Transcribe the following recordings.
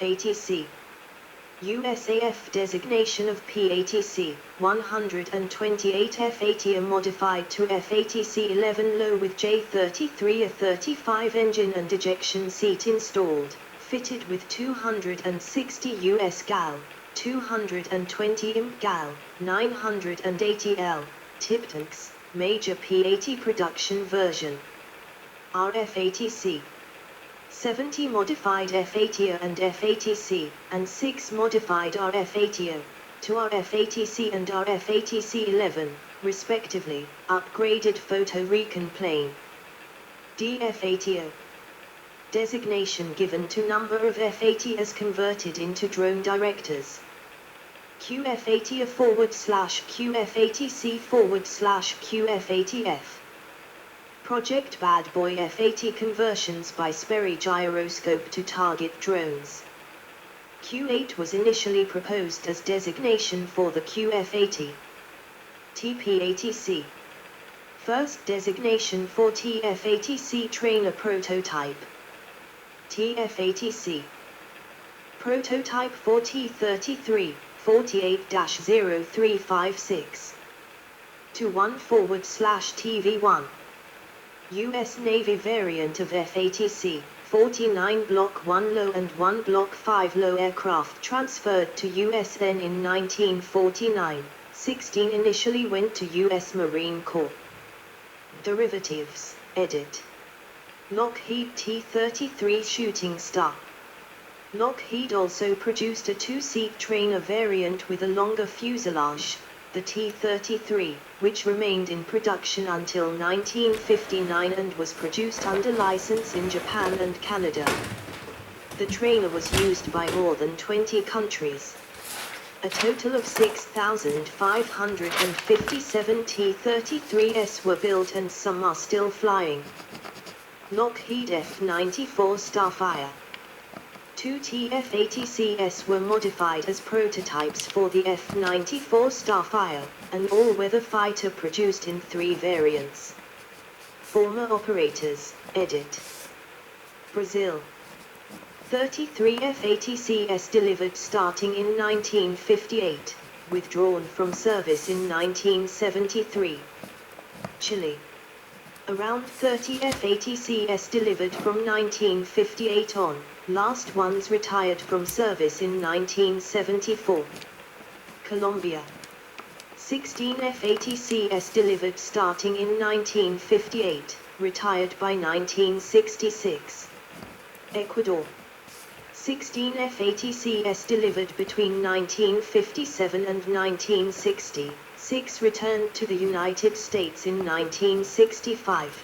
F-80C. USAF designation of P-80C, 128 F-80 are modified to F-80C-11 low with J-33 A-35 engine and ejection seat installed, fitted with 260 US gal, 220 imp gal, 980 L, tip tanks, major P-80 production version. RF-80C. 70 modified F-80A and F-80C, and 6 modified RF-80A, to RF-80C and RF-80C-11, respectively, upgraded photo recon plane. DF-80A. Designation given to number of F-80As converted into drone directors. QF-80A /QF-80C /QF-80F. Project Bad Boy F-80 conversions by Sperry gyroscope to target drones. Q8 was initially proposed as designation for the QF-80. TP-80C. First designation for TF-80C trainer prototype. TF-80C. Prototype for T-33, 48-0356. To 1/TV1. U.S. Navy variant of F-80C, 49 Block 1 low and 1 Block 5 low aircraft transferred to USN in 1949, 16 initially went to U.S. Marine Corps. Derivatives, edit. Lockheed T-33 Shooting Star. Lockheed also produced a two-seat trainer variant with a longer fuselage, the T-33, which remained in production until 1959 and was produced under license in Japan and Canada. The trainer was used by more than 20 countries. A total of 6,557 T-33s were built and some are still flying. Lockheed F-94 Starfire. 2 TF-80Cs were modified as prototypes for the F-94 Starfire, an all-weather fighter produced in 3 variants. Former operators, edit. Brazil. 33 F-80Cs delivered starting in 1958, withdrawn from service in 1973. Chile. Around 30 F-80Cs delivered from 1958 on, last ones retired from service in 1974. Colombia. 16 F-80Cs delivered starting in 1958, retired by 1966. Ecuador. 16 F-80Cs delivered between 1957 and 1960, 6 returned to the United States in 1965.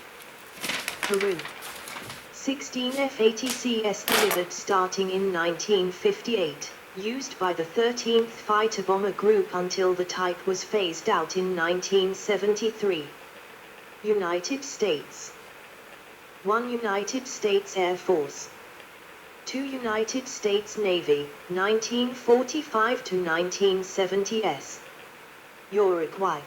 Peru. 16 F-80Cs delivered starting in 1958, used by the 13th Fighter Bomber Group until the type was phased out in 1973. United States. 1 United States Air Force. 2 United States Navy, 1945 to 1970s. Uruguay.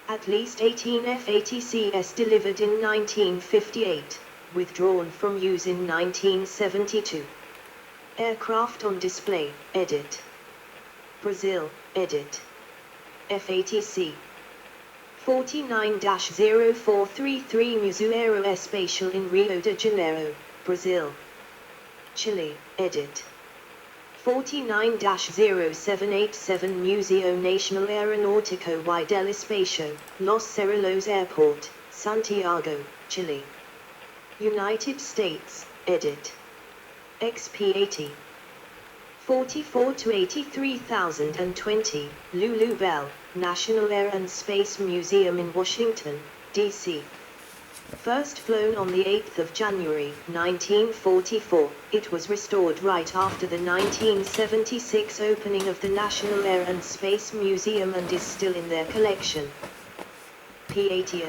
At least 18 F-80Cs delivered in 1958. Withdrawn from use in 1972. Aircraft on display, edit. Brazil, edit. F-80C. 49-0433 Museu Aeroespacial in Rio de Janeiro, Brazil. Chile, edit. 49-0787 Museo Nacional Aeronáutico y del Espacio, Los Cerrillos Airport, Santiago, Chile. United States, edit. XP-80. 44-83,020, Lulu Bell, National Air and Space Museum in Washington, D.C. First flown on the 8th of January, 1944, it was restored right after the 1976 opening of the National Air and Space Museum and is still in their collection. P-80.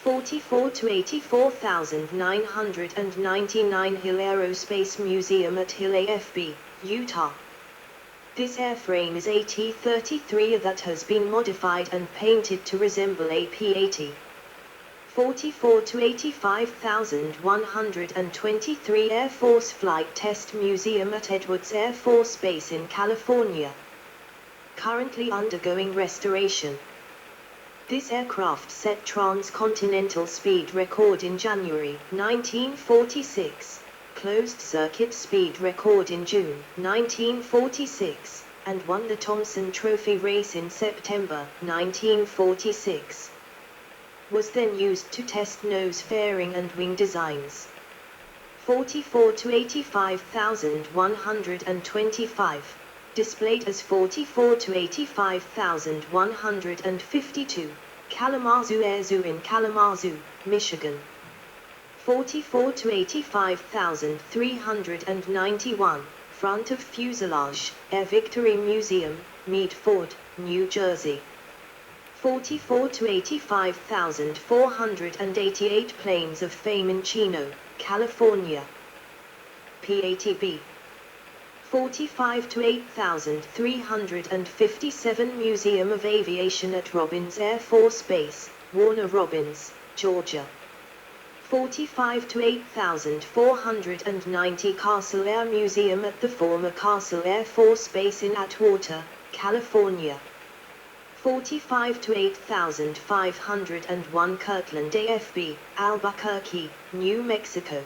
44-84,999 Hill Aerospace Museum at Hill AFB, Utah. This airframe is a T-33 that has been modified and painted to resemble a P-80. 44 to 85,123 Air Force Flight Test Museum at Edwards Air Force Base in California. Currently undergoing restoration. This aircraft set transcontinental speed record in January 1946, closed-circuit speed record in June 1946, and won the Thompson Trophy race in September 1946. Was then used to test nose fairing and wing designs. 44 to 85,125. Displayed as 44 to 85,152, Kalamazoo Air Zoo in Kalamazoo, Michigan. 44 to 85,391, front of fuselage, Air Victory Museum, Medford, New Jersey. 44 to 85,488 Planes of Fame in Chino, California. P-80B. 45 to 8,357 Museum of Aviation at Robins Air Force Base, Warner Robins, Georgia. 45 to 8,490 Castle Air Museum at the former Castle Air Force Base in Atwater, California. 45 to 8,501 Kirtland AFB, Albuquerque, New Mexico.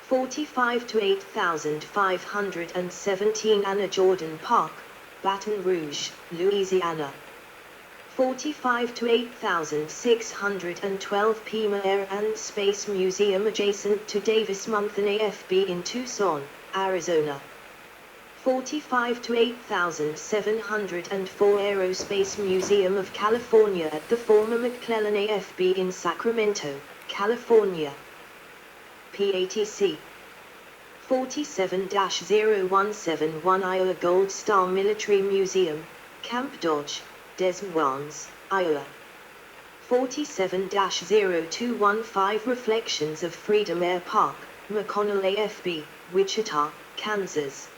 45 to 8,517 Anna Jordan Park, Baton Rouge, Louisiana. 45 to 8,612 Pima Air and Space Museum adjacent to Davis Monthan AFB in Tucson, Arizona. 45 to 8,704 Aerospace Museum of California at the former McClellan AFB in Sacramento, California. P-80C. 47-0171 Iowa Gold Star Military Museum, Camp Dodge, Des Moines, Iowa. 47-0215 Reflections of Freedom Air Park, McConnell AFB, Wichita, Kansas.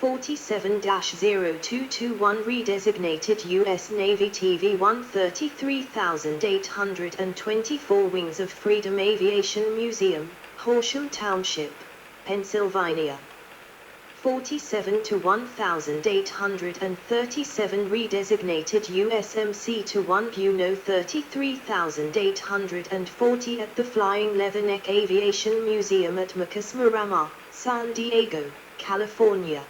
47-0221 Redesignated U.S. Navy TV-1 33,824 Wings of Freedom Aviation Museum, Horsham Township, Pennsylvania. 47 to 1,837 Redesignated USMC-1 Buno 33,840 at the Flying Leatherneck Aviation Museum at Marcus-Marama, San Diego, California.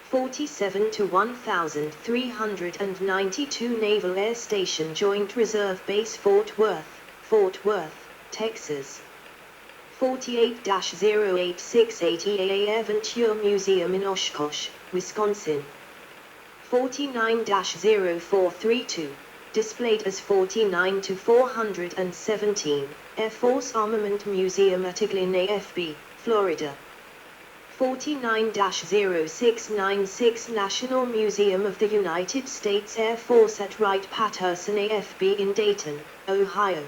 47 to 1,392 Naval Air Station Joint Reserve Base Fort Worth, Texas. 48-0868 EAA Air Ventura Museum in Oshkosh, Wisconsin. 49-0432, displayed as 49 to 417, Air Force Armament Museum at Eglin AFB, Florida. 49-0696 National Museum of the United States Air Force at Wright-Patterson AFB in Dayton, Ohio.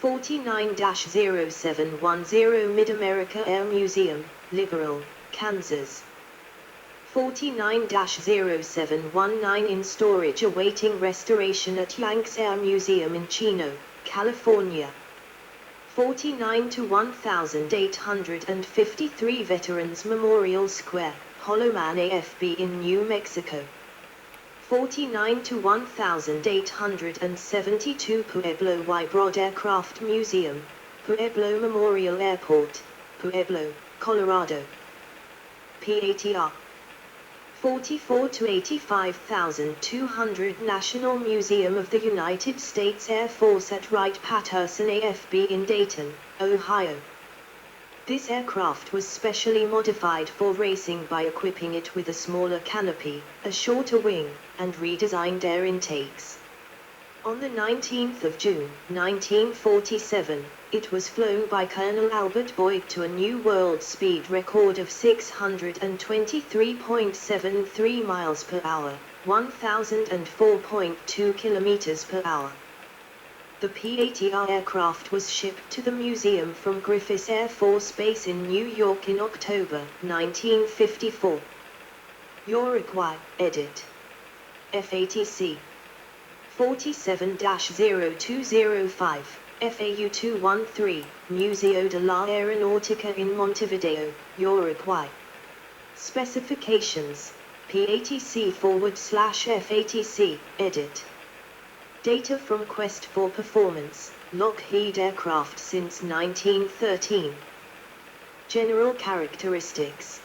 49-0710 Mid-America Air Museum, Liberal, Kansas. 49-0719 in storage awaiting restoration at Yanks Air Museum in Chino, California. 49 to 1,853 Veterans Memorial Square, Holloman AFB in New Mexico. 49 to 1,872 Pueblo Y. Broad Aircraft Museum, Pueblo Memorial Airport, Pueblo, Colorado. P-80R. 44 to 85,200 National Museum of the United States Air Force at Wright-Patterson AFB in Dayton, Ohio. This aircraft was specially modified for racing by equipping it with a smaller canopy, a shorter wing, and redesigned air intakes. On the 19th of June, 1947, it was flown by Colonel Albert Boyd to a new world speed record of 623.73 miles per hour, 1004.2 kilometers per hour. The P-80R aircraft was shipped to the museum from Griffith Air Force Base in New York in October 1954. Uruguay, edit. F-80C. 47-0205, FAU 213, Museo de la Aeronautica in Montevideo, Uruguay. Specifications, P-80C/FATC, edit. Data from Quest for Performance, Lockheed aircraft since 1913. General characteristics.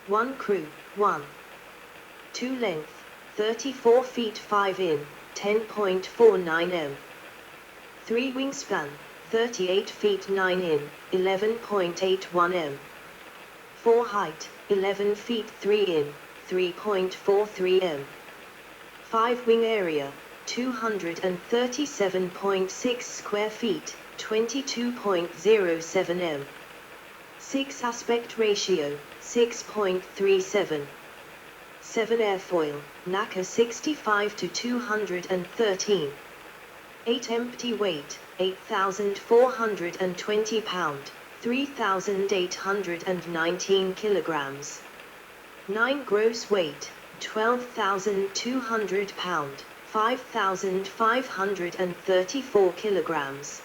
1 crew, 1. 2 length, 34 feet 5 in, 10.49 m. 3 wingspan, 38 feet 9 in, 11.81 m. 4 height, 11 feet 3 in, 3.43 m. 5 wing area, 237.6 square feet, 22.07 m. 6 aspect ratio, 6.37. 7 airfoil, NACA 65 to 213. 8 empty weight, 8,420 pound, 3,819 kilograms. 9 gross weight, 12,200 pound, 5,534 kilograms.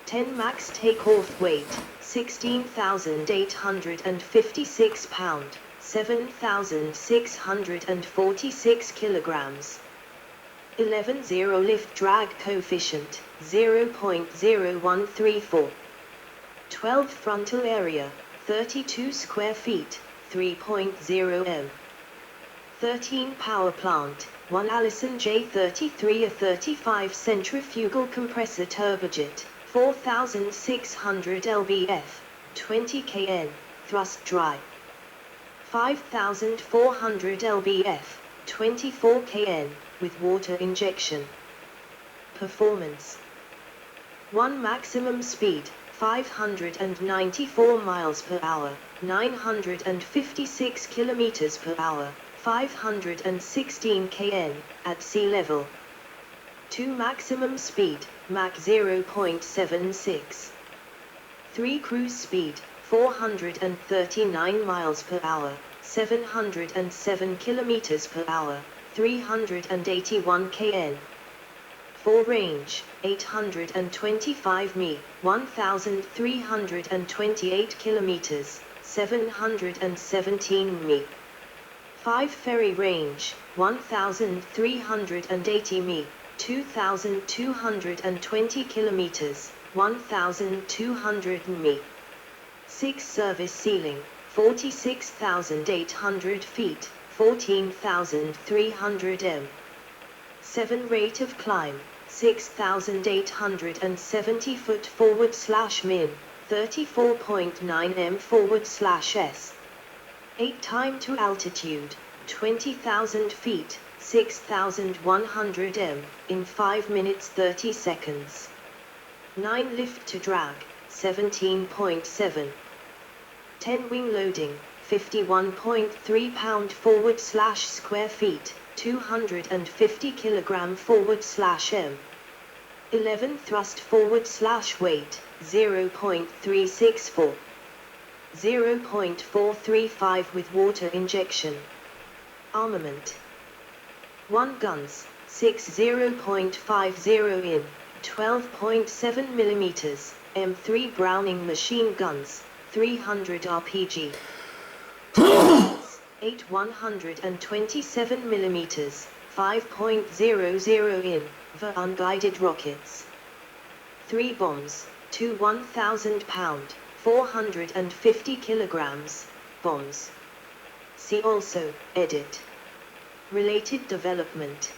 10 max takeoff weight, 16,856 pound, 7,646 kilograms. 11 0 lift drag coefficient, 0.0134. 12 frontal area, 32 square feet, 3.0 m. 13 power plant, 1 Allison J33 a 35 centrifugal compressor turbojet, 4,600 lbf, 20 kN, thrust dry. 5,400 lbf, 24 kN, with water injection. Performance. 1 maximum speed, 594 miles per hour, 956 kilometers per hour, 516 kN, at sea level. 2 maximum speed, Mach 0.76. 3 cruise speed, 439 miles per hour, 707 kilometers per hour, 381 kN. 4 range, 825 mi, 1,328 kilometers, 717 mi. 5 ferry range, 1,380 mi, 2,220 kilometers, 1,200 mi. 6 service ceiling, 46,800 feet, 14,300 m. 7 rate of climb, 6,870 foot forward/min, 34.9 m forward/s. 8 time to altitude, 20,000 feet, 6,100 m, in 5 minutes 30 seconds. 9 lift to drag, 17.7. 10 wing loading, 51.3 pound forward/square feet, 250 kilogram forward/m. 11 thrust forward/weight, 0.364. 0.435 with water injection. Armament. 1 guns, 6 0.50 in, 12.7 mm, M3 Browning machine guns, 300 RPG. 8 127 mm, 5.00 in, the unguided rockets. 3 bombs, 2 1,000 pound, 450 kilograms, bombs. See also, edit. Related development.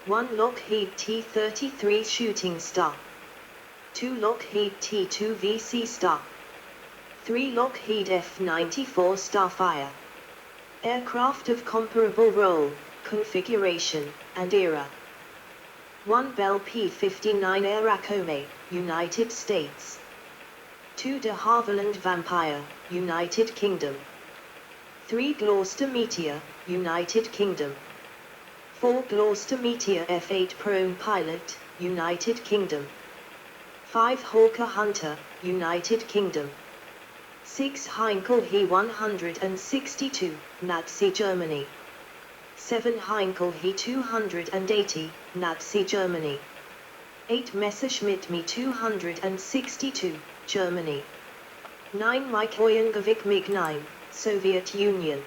1 Lockheed T-33 Shooting Star. 2 Lockheed T-2 VC Star. 3 Lockheed F-94 Starfire. Aircraft of comparable role, configuration, and era. 1 Bell P-59 Airacome, United States. 2 de Havilland Vampire, United Kingdom. 3 Gloucester Meteor, United Kingdom. 4 Gloucester Meteor F-8 Prone Pilot, United Kingdom. 5 Hawker Hunter, United Kingdom. 6 Heinkel He-162, Nazi Germany. 7 Heinkel He-280, Nazi Germany. 8 Messerschmitt Me-262, Germany. 9 Mikoyangovic MiG-9, Soviet Union.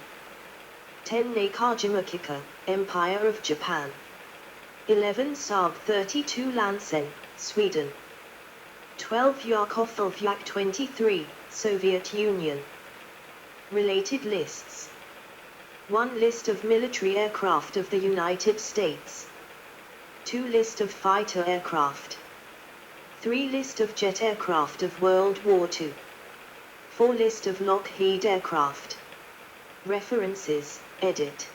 10 Nakajima Empire of Japan. 11 Saab 32 Lansen, Sweden. 12 Yakov Yak-23, Soviet Union. Related lists. 1 List of military aircraft of the United States. 2 List of fighter aircraft. 3 List of jet aircraft of World War II. 4 List of Lockheed aircraft. References, edit.